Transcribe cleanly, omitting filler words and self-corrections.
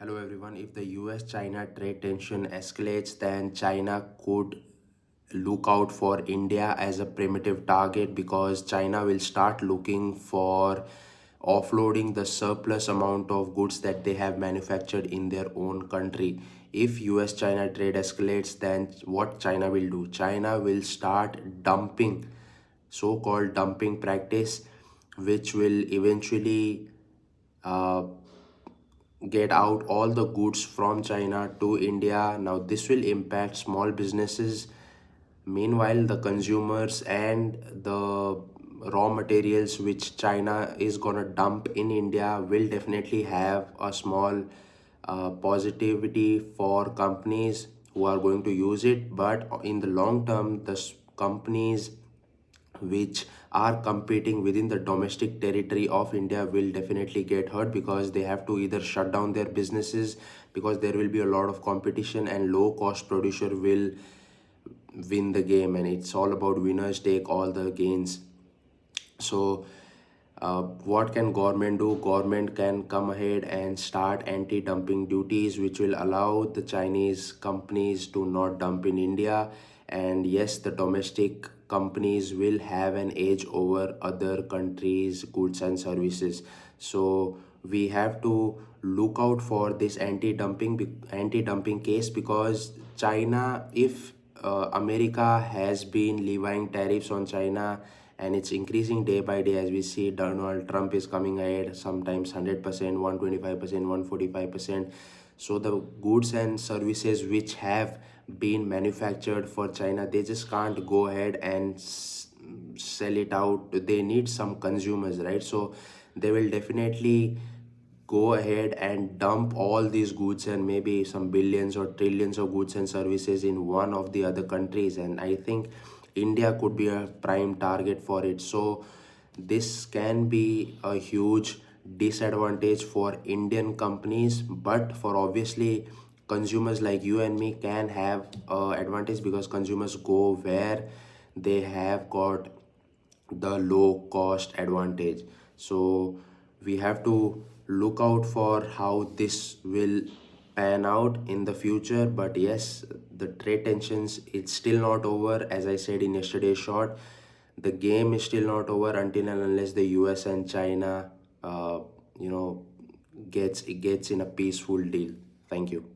Hello everyone. If the US-China trade tension escalates, then China could look out for India as a primitive target because China will start looking for offloading the surplus amount of goods that they have manufactured in their own country. If US-China trade escalates, then what China will do? China will start dumping, so-called dumping practice, which will eventually uh, get out all the goods from China to India. Now, this will impact small businesses. Meanwhile, the consumers and the raw materials which China is gonna dump in India will definitely have a small positivity for companies who are going to use it. But in the long term, the companies which are competing within the domestic territory of India will definitely get hurt because they have to either shut down their businesses because there will be a lot of competition and low cost producer will win the game, and it's all about winners take all the gains. So what can government do? Government can come ahead and start anti-dumping duties which will allow the Chinese companies to not dump in India, and yes, the domestic companies will have an edge over other countries goods and services. So we have to look out for this anti-dumping case because China, if America has been levying tariffs on China and it's increasing day by day. As we see, Donald Trump is coming ahead, sometimes 100%, 125%, 145%. So the goods and services which have been manufactured for China, they just can't go ahead and sell it out. They need some consumers, right? So they will definitely go ahead and dump all these goods and maybe some billions or trillions of goods and services in one of the other countries, and I think India could be a prime target for it. So this can be a huge disadvantage for Indian companies, but for obviously consumers like you and me can have advantage because consumers go where they have got the low cost advantage. So we have to look out for how this will pan out in the future. But yes, the trade tensions, it's still not over. As I said in yesterday's short, the game is still not over until and unless the US and China you know gets in a peaceful deal. Thank you.